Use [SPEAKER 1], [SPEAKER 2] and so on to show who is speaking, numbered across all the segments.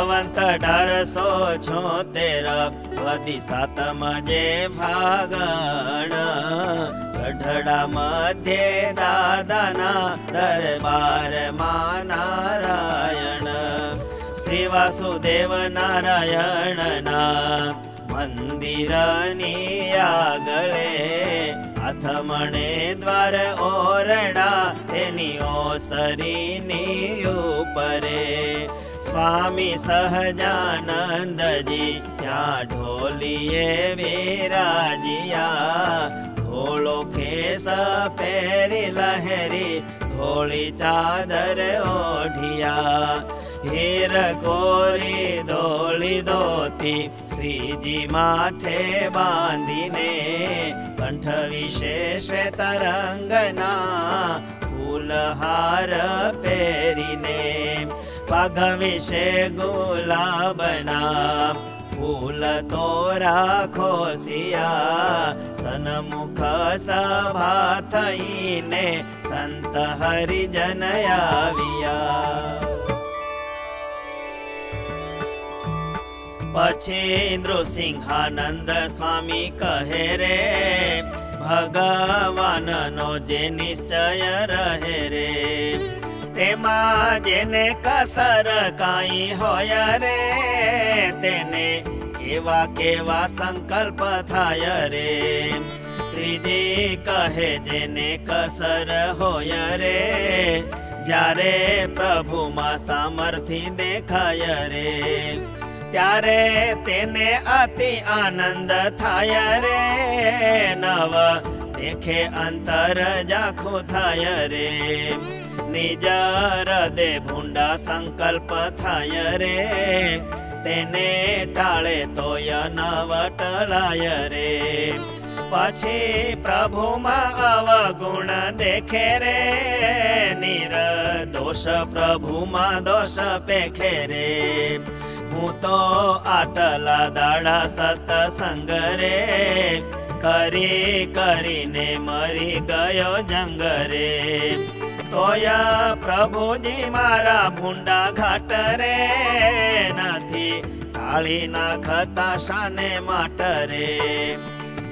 [SPEAKER 1] સંવંત 1876 વદી 7મ જે ફાગણ ગઢડા મધ્યે દાદાના દરબારમાં નારાયણ શ્રી વાસુદેવ નારાયણના મંદિરની આગળે આથમણે દ્વાર ઓરડા તેની ઓસરીની ઉપરે સ્વામી સહજાનંદજી ત્યાં ઢોલીએ વિરાજિયા ધોળો ખેસ પહેરી લહેરી ધોળી ચાદર ઓઢિયા હીર કોરી ધોળી ધોતી શ્રીજી માથે બાંધીને કંઠ વિશે શ્વેત રંગના ફૂલહાર પહેરીને પગ વિશે ગુલાબના ફૂલ તો રાખો સિયા સન્મુખ સભા થઈને સંત હરિજન આવ્યા પછી નૃસિંહાનંદ સ્વામી કહે રે ભગવાનનો જે નિશ્ચય રહે રે તેમાં જેને કસર કાંઈ હોય રે તેને કેવા કેવા સંકલ્પ થાય રે શ્રીજી કહે જેને કસર હોય રે જ્યારે પ્રભુમાં સામર્થ્ય દેખાય રે ત્યારે તેને અતિ આનંદ થાય રે નવ દેખે અંતર ઝાખું થાય રે નિજ હૃદય ભૂંડા સંકલ્પ થાય રે તેને ટાળે તોય નવ ટળાય રે પછી પ્રભુમાં અવગુણ દેખે રે નિર્દોષ પ્રભુમાં દોષ પેખે રે હું તો આટલા દાડા સત્સંગ રે કરી કરીને મરી ગયો જંગ રે તોયા પ્રભુજી મારા ભૂંડા ઘાટ રે નથી ટાળી નાખતા શાને માટ રે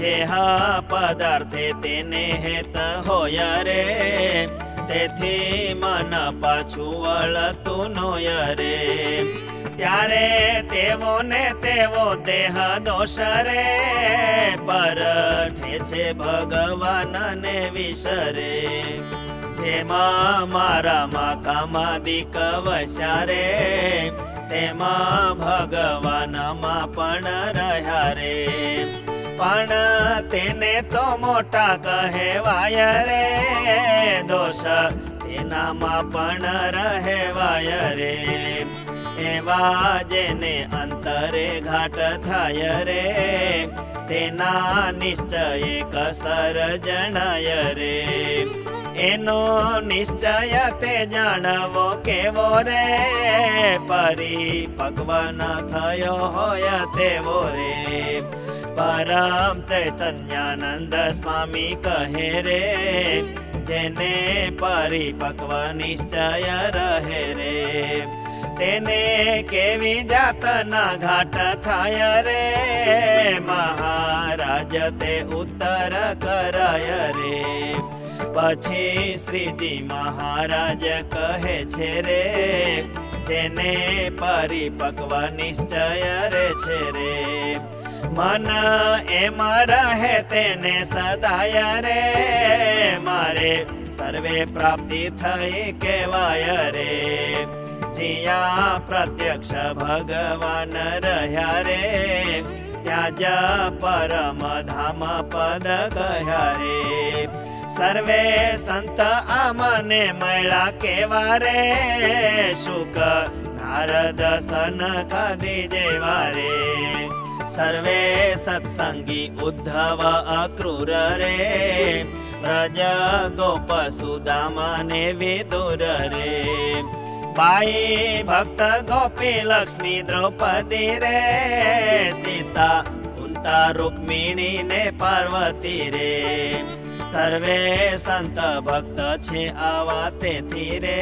[SPEAKER 1] જે હા પદાર્થે તેને હેત હોય રે તેથી મન પાછું વળતું નોય રે ત્યારે તેવો ને તેવો દેહ દોષ રે પરઠે છે ભગવાન ને વિસરે જેમાં મારામાં કામાદિક વસ્યા રે તેમાં ભગવાનમાં પણ રહ્યા રે પણ તેને તો મોટા કહેવાય રે દોષ તેનામાં પણ રહેવાય રે એવા જેને અંતરે ઘાટ થાય રે તેના નિશ્ચય કસર જણાય રે એનો નિશ્ચય તે જાણવો કેવો રે પરિપક્વ ન થયો હોય તેવો રે પરમ ચૈતન્યાનંદ સ્વામી કહે રે જેને પરિપક્વ નિશ્ચય રહે રે તેને કેવી જાતના ઘાટ થાય રે મહારાજ તે ઉત્તર કરાય રે પછી શ્રીજી મહારાજ કહે છે રે જેને પરિપક્વ નિશ્ચય રે છે રે મન એમ રહે તેને સદાય રે મારે સર્વે પ્રાપ્તિ થઈ કહેવાય રે જ્યાં પ્રત્યક્ષ ભગવાન રહ્યા રે ત્યાં જ પરમ ધામ પદ કહ્યા રે સર્વે સંત આમને મળ્યા કેવા રે શુક નારદ સનકાદી જેવા રે સર્વે સત્સંગી ઉદ્ધવ અક્રૂર રે વ્રજ ગોપ સુદામા ને વિદુર રે બાઈ ભક્ત ગોપી લક્ષ્મી દ્રૌપદી રે સીતા કુંતા રૂક્મિણી ને પાર્વતી રે સર્વે સંત ભક્ત છે આવા તેથી રે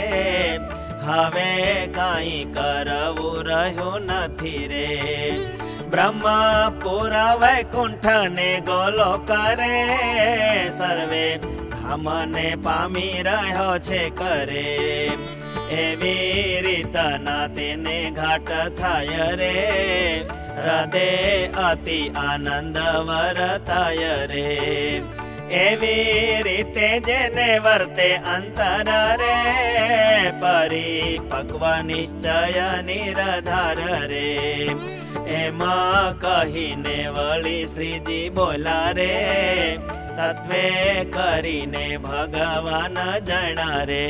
[SPEAKER 1] હવે કાંઈ કરવું રહ્યું નથી રે. બ્રહ્મ પુરા વૈકુંઠ ને ગોલો કરે, સર્વે ધામને પામી રહ્યો છે કરે. એવી રીતના તેને ઘાટ થાય રે, હૃદય અતિ આનંદ વર્તાય રે. એવી રીતે જેને વર્તે અંતર રે, પરિપક્વ નિશ્ચય નિરધાર રે. એમાં કહીને વળી શ્રીજી બોલા રે, તત્વે કરીને ભગવાન જણા રે.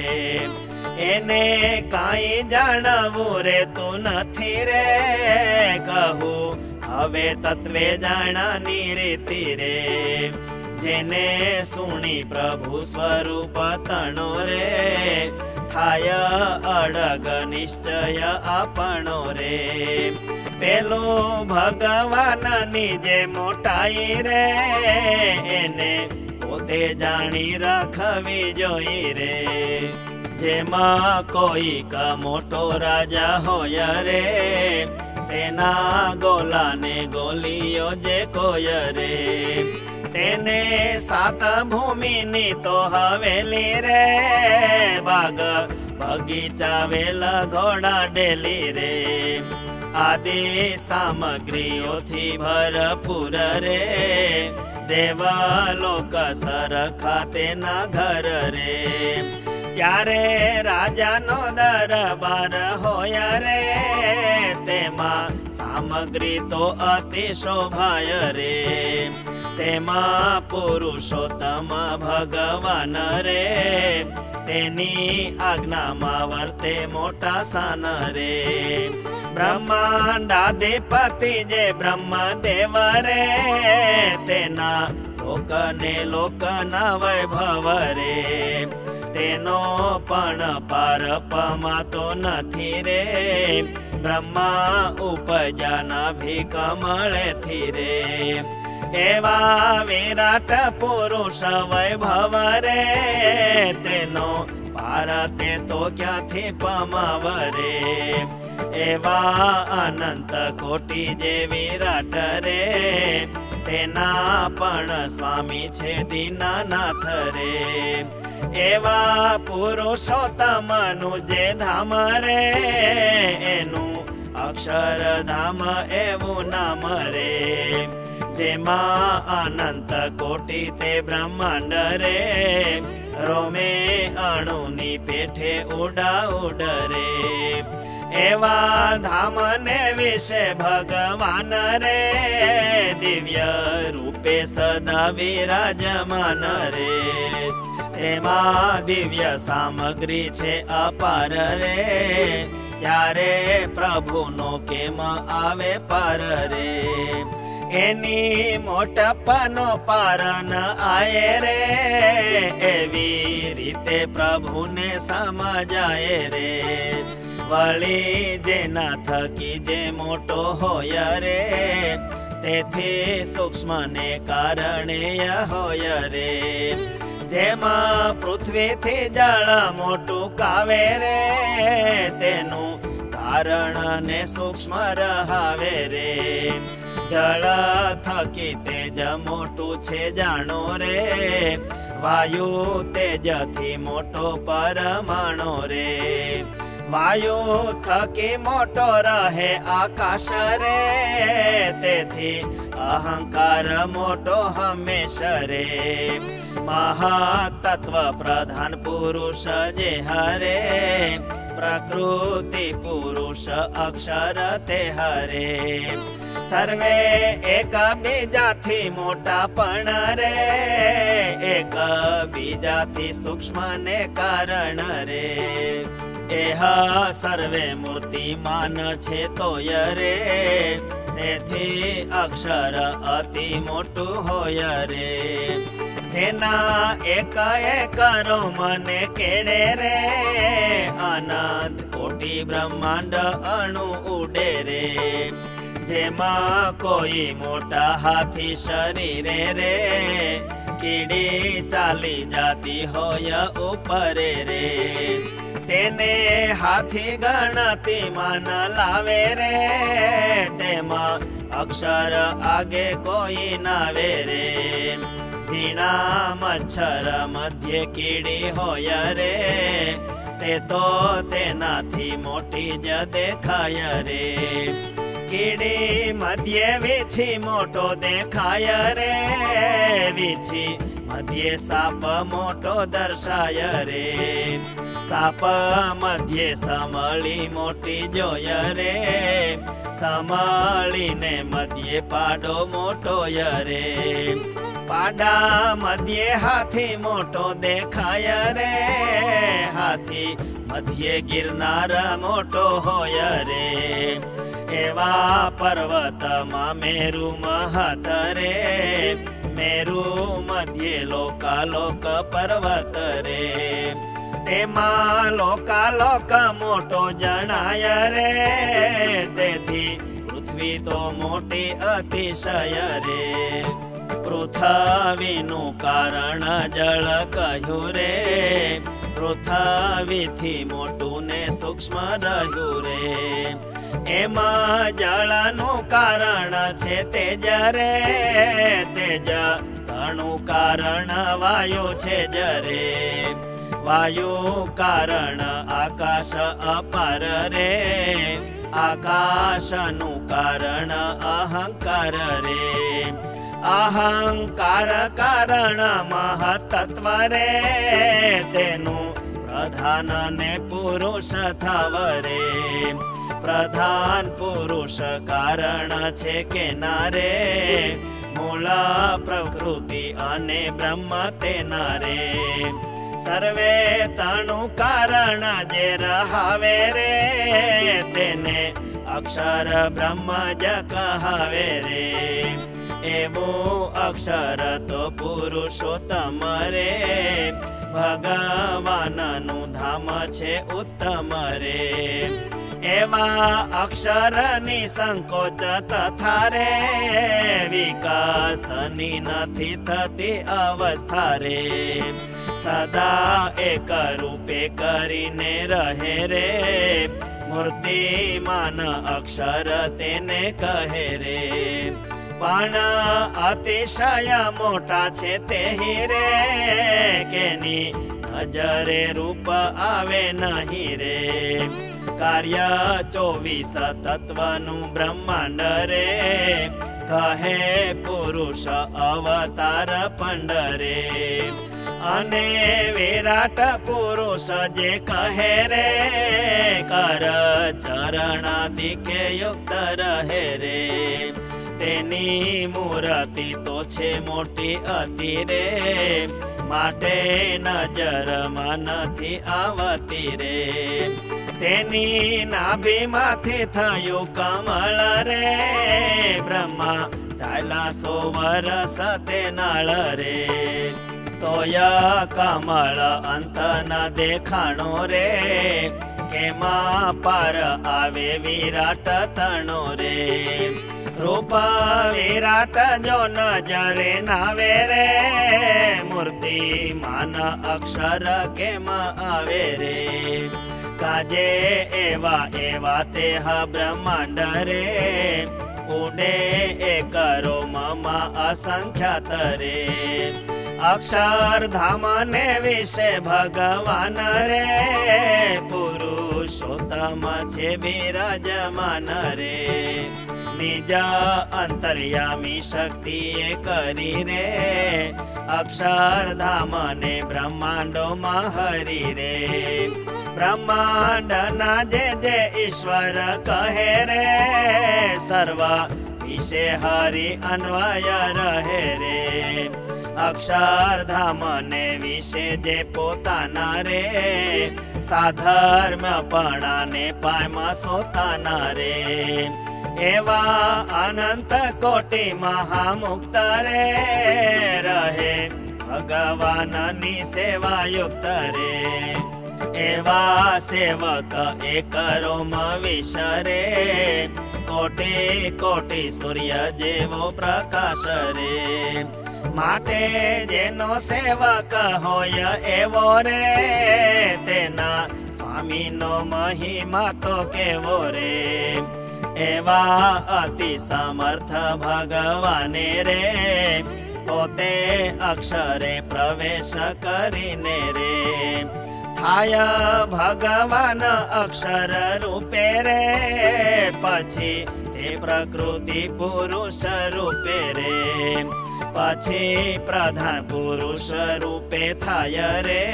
[SPEAKER 1] એને કાંઈ જાણવું રે તું નથી રે, કહું હવે તત્વે જાણાની રીતિ રે. જેને સુણી પ્રભુ સ્વરૂપ તણો રે, થાય અડગ નિશ્ચય આપણો રે. પેલું ભગવાનની જે મોટાઈ રે, એને પોતે જાણી રાખવી જોઈ રે. જેમાં કોઈક મોટો રાજા હોય રે, તેના ગોલાને ગોલીઓ જે કોઈ રે. તેને સાત ભૂમિની તો હવેલી રે, બાગ બગીચા વેલ ઘોડા ડેલી રે. આદિ સામગ્રીઓથી ભરપૂર રે, દેવલોક સરખા તેના ઘર રે. ત્યારે રાજાનો દરબાર હોય રે, તેમાં સામગ્રી તો અતિ શોભાય રે. તેમાં પુરુષોત્તમ ભગવાન રે, તેની આજ્ઞામાં વર્તે મોટા સાન રે. બ્રહ્માંડાધિપતિ જે બ્રહ્મદેવ રે, તેના લોકને લોકના વૈભવ રે. તેનો પણ પાર પમાતો નથી રે, બ્રહ્મા ઉપજાના ભીખ મળેથી રે. એવા વિરાટ પુરુષ વૈભવ રે, તેનો પાર તે તો ક્યાંથી પમાવ રે. એવા અનંત કોટી જે વિરાટ રે, તેના પણ સ્વામી છે દીનાનાથ રે. એવા પુરુષોત્તમનું જે ધામ રે, એનું અક્ષરધામ એવું નામ રે. જેમાં અનંત કોટી તે બ્રહ્માંડ રે, રોમે અણુની પેઠે ઉડા ઉડ રે. એવા ધામને વિશે ભગવાન રે, દિવ્ય રૂપે સદા વિરાજમાન રે. એમાં દિવ્ય સામગ્રી છે અપાર રે, ત્યારે પ્રભુનો કેમ આવે પાર રે. એની મોટપનો પાર ન આયે રે, એવી રીતે પ્રભુને સમજાય રે. વળી જેના થકી જે મોટો હોય રે, તેથી સૂક્ષ્મ ને કારણે હોય રે. જેમાં પૃથ્વીથી જળ મોટું કાવે રે, તેનું કારણ ને સૂક્ષ્મ રહાવે રે. જળ થકી તેજ મોટું છે જાણો રે, વાયુ તેજથી મોટો પરમાણુ રે. વાયુ થકી મોટો રહે આકાશ રે, તેથી અહંકાર મોટો હંમેશ રે. મહાતત્વ પ્રધાન પુરુષ જે હરે, પ્રકૃતિ પુરુષ અક્ષર તે હરે. સર્વે એક બીજાથી મોટા પણ રે, એક બીજાથી સૂક્ષ્મ ને કારણ રે. એહ સર્વે મૂર્તિમાન છે તોય રે, તેથી અક્ષર અતિ મોટું હોય રે. જેના એક એક મને કેડે રે, અનંત કોટી બ્રહ્માંડ અણુ ઉડે રે. જેમાં કોઈ મોટા હાથી શરીરે રે, કીડી ચાલી જાતી હોય ઉપર રે. તેને હાથી ગણતી માન લાવે રે, તેમાં અક્ષર આગે કોઈ નાવે રે. ઝીણા મચ્છર મધ્ય કીડી હોય રે, તે તો તેનાથી મોટી જ દેખાય રે. કીડી મધ્ય વીછી મોટો દેખાય રે, વીછી મધ્ય સાપ મોટો દર્શાય રે. સાપ મધ્ય સમળી મોટી જોય રે, સમળીને મધ્ય પાડો મોટો રે. પાડા મધ્ય હાથી મોટો દેખાય રે, હાથી મધ્ય ગિરનાર મોટો હોય રે. એવા પર્વતમાં મેરુ મહત રે, મેરુ મધ્ય લોકાલોક પર્વત રે. તેમાં લોકાલોક મોટો જણાય રે, તેથી પૃથ્વી તો મોટી અતિશય રે. પૃથ્વીનું કારણ જળ કહ્યું રે, પૃથ્વીથી મોટું ને સૂક્ષ્મ રહ્યું રે. એમાં જળનું કારણ છે તેજ રે, તેજ તણું કારણ વાયુ છે જરે. વાયુ કારણ આકાશ અપાર રે, આકાશનું કારણ અહંકાર રે. અહંકાર કારણ મહત્વ રે, તેનું પ્રધાન ને પુરુષ થવ રે. પ્રધાન પુરુષ કારણ છે કે નારે, મૂળ પ્રકૃતિ અને બ્રહ્મ તેના રે. સર્વે તણું કારણ જે રહાવે રે, તેને અક્ષર બ્રહ્મ જ કહાવે રે. એવું અક્ષર તો પુરુષોત્તમ રે, ભગવાનનું ધામ છે ઉત્તમ રે. એવા અક્ષરની સંકોચ તથા રે, વિકાસની નથી થતી અવસ્થા રે. સદા એક રૂપે કરીને રહે રે, મૂર્તિમાન અક્ષર તેને કહે રે. પણ અતિશય મોટા છે તે રે, કેની નજરે રૂપ આવે નહીં રે. કાર્ય 24 તત્વનું બ્રહ્માંડ રે, કહે પુરુષ અવતાર પંડ રે. અને વિરાટ પુરુષ જે કહે રે, કર ચરણાદિકે યુક્ત રહે રે. તેની મૂર્તિ તો છે મોટી અતિ રે, માટે નજરમાં નથી આવતી રે. તેની નાભીમાંથી થયું કમળ રે, બ્રહ્મા ચાલ્યા 100 વર્ષ તે નળ રે. તોય કમળ અંત ન દેખાણો રે, કેમાં પાર આવે વિરાટ તણો રે. રૂપ વિરાટ જો નજરે નાવે રે, મૂર્તિ માન અક્ષર કેમ આવે રે. કાજે એવા એવા તેહ બ્રહ્માંડ રે, ઉડે એ કરો મમ અસંખ્યાત રે. અક્ષરધામ ને વિશે ભગવાન રે, પુરુષોત્તમ છે બિરાજમાન રે. નિજ અંતર્યામી શક્તિએ કરી રે, અક્ષરધામ ને બ્રહ્માંડોમાં હરી રે. બ્રહ્માંડ ના જે ઈશ્વર કહે રે, સર્વ વિશે હરિ અન્વય રહે રે. અક્ષરધામ ને વિશે જે પોતાના રે, સાધર્મપણાને પાયમાં સોતાના રે. એવા અનંત કોટી મહામુક્ત રે, રહે ભગવાનની સેવા યુક્ત રે. એવા સેવક એક રોમ વિશરે, કોટી કોટી સૂર્ય જેવો પ્રકાશ રે. માટે જેનો સેવક હોય એવો રે, તેના સ્વામીનો મહિમા તો કેવો રે, એવા અતિ સમર્થ ભગવાને રે, પોતે અક્ષરે પ્રવેશ કરીને રે, થાય ભગવાન અક્ષર રૂપે રે, પછી તે પ્રકૃતિ પુરુષ રૂપે રે, પછી પ્રધાન પુરુષ રૂપે થાય રે,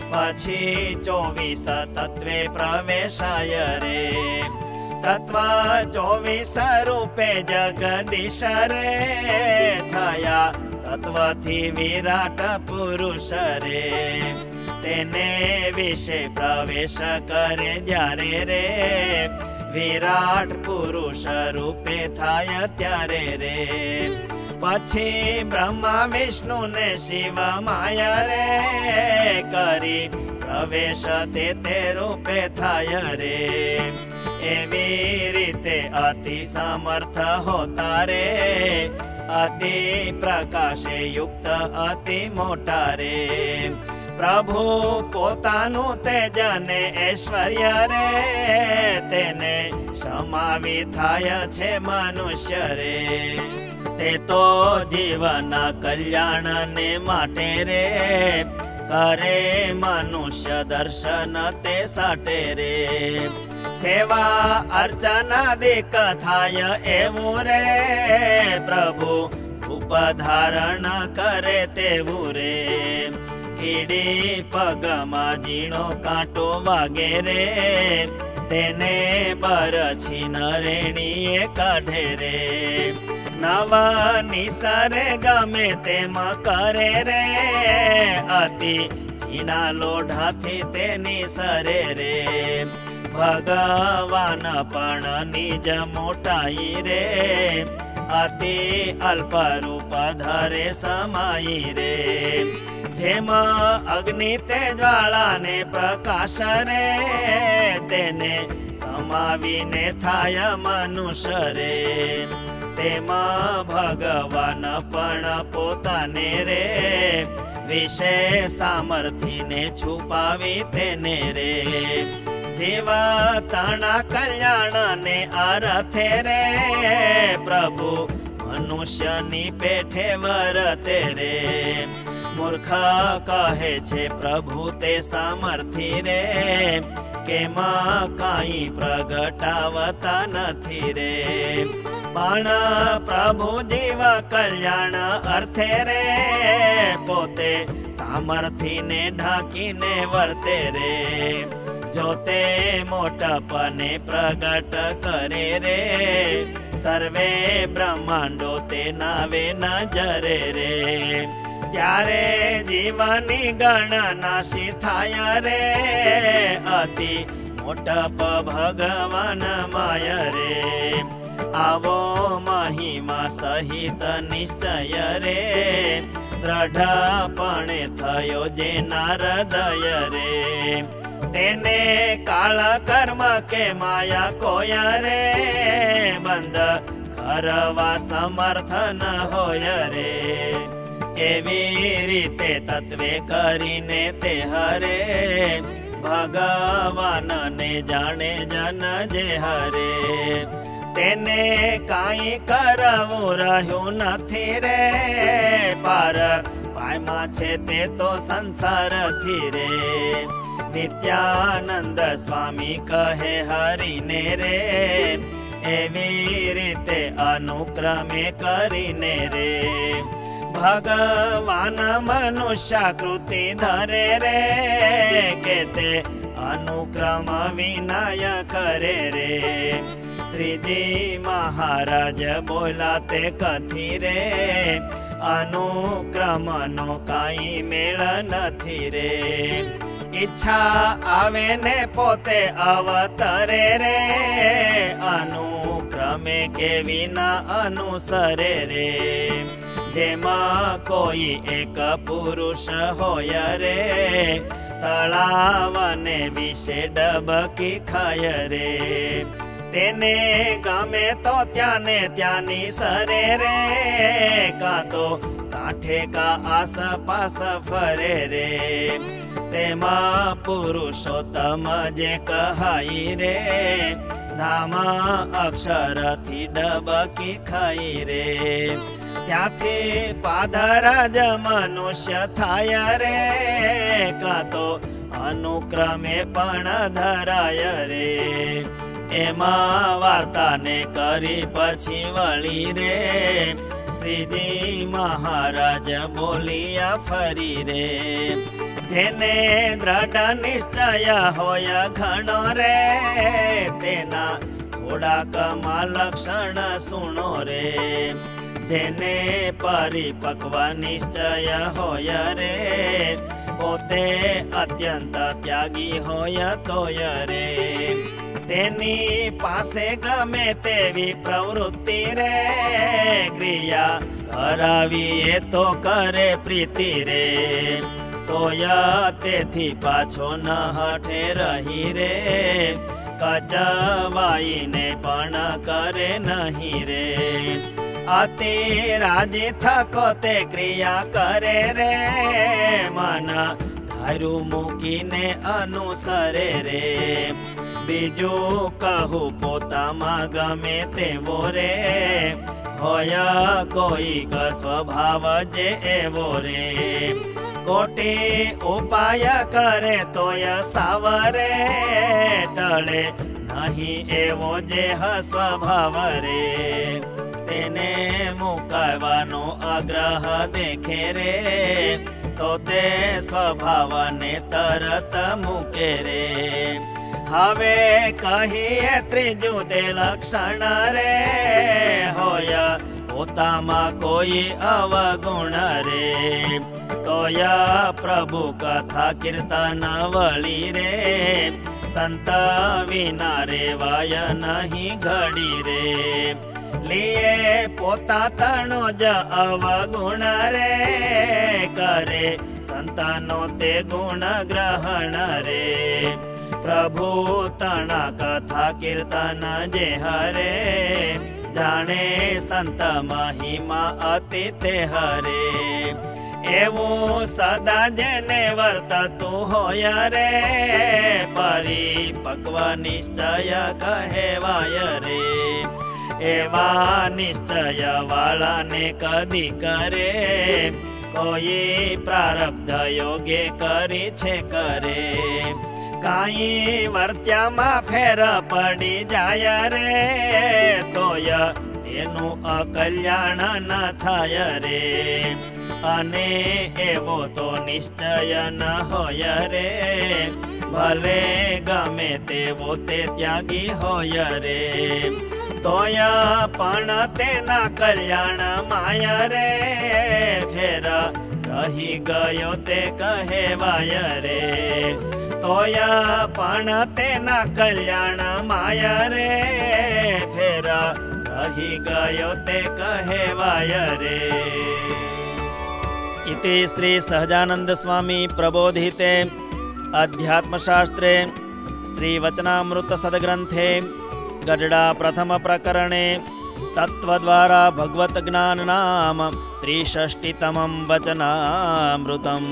[SPEAKER 1] પછી 24 તત્વે પ્રવેશાય રે, તત્વ 24 રૂપે જગદીશ રે, થયા તત્વથી વિરાટ પુરુષ રે, તેને વિશે પ્રવેશ કરે જ્યારે રે, વિરાટ પુરુષ રૂપે થાય ત્યારે રે, પછી બ્રહ્મા વિષ્ણુ ને શિવ માયા રે, કરી પ્રવેશ તે રૂપે થાય રે, એવી રીતે અતિ સમર્થ હોતા રે, અતિ પ્રકાશે યુક્ત અતિ મોટા રે, પ્રભુ પોતાનું તેજ ને ઐશ્વર્ય રે, તેને સમાવી થાય છે મનુષ્ય રે, તે તો જીવન કલ્યાણ ને માટે રે, કરે મનુષ્ય દર્શન તે સાટે રે, સેવા અર્ચના દેખ થાય એવું રે, પ્રભુ રૂપ ધારણ કરે તેવું રે, કીડી પગમાં ઝીણો કાંટો વાગે રે, તેને બરછી નરેણીએ કાઢે રે, નવા નિસરે ગમે તેમ કરે રે, અતિ ઝીણા લોઢાથી તેની સરે રે, ભગવાન પણ નિજ મોટાઈ રે, અતિ અલ્પ રૂપ ધરે સમાઈ રે, જેમ અગ્નિ તે જ્વાળાને પ્રકાશ રે, તેને સમાવીને થાય મનુષ્ય રે, તેમાં ભગવાન પણ પોતાને રે, વિશે સામર્થ્યને છુપાવી તેને રે, જેવા તણા કલ્યાણ ને અર્થે રે, પ્રભુ મનુષ્યની પેઠે વરતે રે, મૂર્ખ કહે છે પ્રભુ તે સામર્થ્ય રે, કેમાં કાંઈ પ્રગટાવતા નથી રે, પણ પ્રભુ જીવ કલ્યાણ અર્થે રે, પોતે સામર્થ્યને ઢાંકીને વર્તે રે, જોતે મોટપને પ્રગટ કરે રે, સર્વે બ્રહ્માંડો તે નાવે નજરે રે, ત્યારે જીવની ગણના થાય રે, અતિ મોટપ ભગવાન માય રે, આવો મહિમા સહિત નિશ્ચય રે, દ્રઢપણે થયો જે હૃદય રે, તેને કાળ કર્મ કે માયા કોય રે, બંધ કરવા સમર્થ ન હોય રે, એવી રીતે તત્વે કરીને તે હરે, ભગવાનને જાણે જન જે હરે, તેને કાંઈ કરવું રહ્યું નથી રે, પાર પાયમાં છે તે તો સંસારથી રે, નિત્યાનંદ સ્વામી કહે હરિને રે, એવી રીતે અનુક્રમે કરીને રે, ભગવાન મનુષ્યાકૃતિ ધરે રે, કે તે અનુક્રમ વિનાય કરે રે, શ્રીજી મહારાજ બોલા તે કથી રે, અનુક્રમનો કાંઈ મેળ નથી રે, ઈચ્છા આવે ને પોતે અવતરે રે, અનુક્રમે કે વિના અનુસરે રે, જેમાં કોઈ એક પુરુષ હોય રે, તળાવને વિશે ડબકી ખાય રે, તેને ગમે તો ત્યાંને ત્યાંની સરે રે, કાં તો કાંઠે કા આસપાસ ફરે રે, તેમાં પુરુષોત્તમ જે કહાઈ રે, ધામ અક્ષરથી ડબકી ખાઈ રે. ત્યાંથી પાધરાજ મનુષ્ય થાય રે, કાં તો અનુક્રમે પણ ધરાય રે. એમાં વાર્તાને કરી પછી વળી રે, શ્રીજી મહારાજ બોલિયા ફરી રે. જેને દ્રઢ નિશ્ચય હોય ઘણો રે, તેના થોડાકમાં લક્ષણ સુણો રે. જેને પરિપક્વ નિશ્ચય હોય રે, પોતે અત્યંત ત્યાગી હોય તોય રે. તેની પાસે ગમે તેવી પ્રવૃત્તિ રે, ક્રિયા કરાવી એ તો કરે પ્રીતિ રે. તોય તેથી પાછો ન હઠે રહી રે, કચવાઈને પણ કરે નહીં રે. અતિ રાજી થકો તે ક્રિયા કરે રે, મન ધાર્યું મૂકીને અનુસરે રે. બીજું કહું પોતામાં ગમે તેવો રે, હોય કોઈક સ્વભાવ જે એવો રે. કોટી ઉપાય કરે તોય સાવરે, ટળે નહીં એવો જે સ્વભાવ રે. તેને મુકાવાનો આગ્રહ દેખે રે, તો તે સ્વભાવને તરત મૂકે રે. હવે કહીએ ત્રીજું તે લક્ષણ રે, હોય પોતામાં કોઈ અવગુણ રે. તોય પ્રભુ કથા કીર્તન વળી રે, સંત વિના રેવાય નહીં ઘડી રે. લીએ પોતા તણો જ અવગુણ રે, કરે સંતાનો તે ગુણ ગ્રહણ રે. પ્રભુ તણા કથા કીર્તન જે હરે, જાણે સંત મહિમા અતિ તે હરે. એવું સદા જેને વર્તતું હોય રે, પરિપક્વ નિશ્ચય કહેવાય રે. એવા નિશ્ચય વાળાને કદી કરે, કોઈ પ્રારબ્ધ યોગે કરી છે કરે. કાંઈ વર્ત્યામાં ફેર પડી જાય રે, તોય તેનું અકલ્યાણ ન થાય રે. અને એવો તો નિશ્ચય ન હોય રે, ભલે ગમે તેવો તે ત્યાગી હોય રે. તોય પણ તેના કલ્યાણ માય રે, ફેર રહી ગયો તે કહેવાય રે. તોય પણ તેના કલ્યાણ માય રે, ફેર રહી ગયો તે કહેવાય રે. इति श्री सहजानंद स्वामी प्रबोधिते अध्यात्मशास्त्रे श्री वचनामृत सद्ग्रंथे गढडा प्रथम प्रकरणे तत्वद्वारा भगवत ज्ञान नाम 63तमं वचनामृतम्।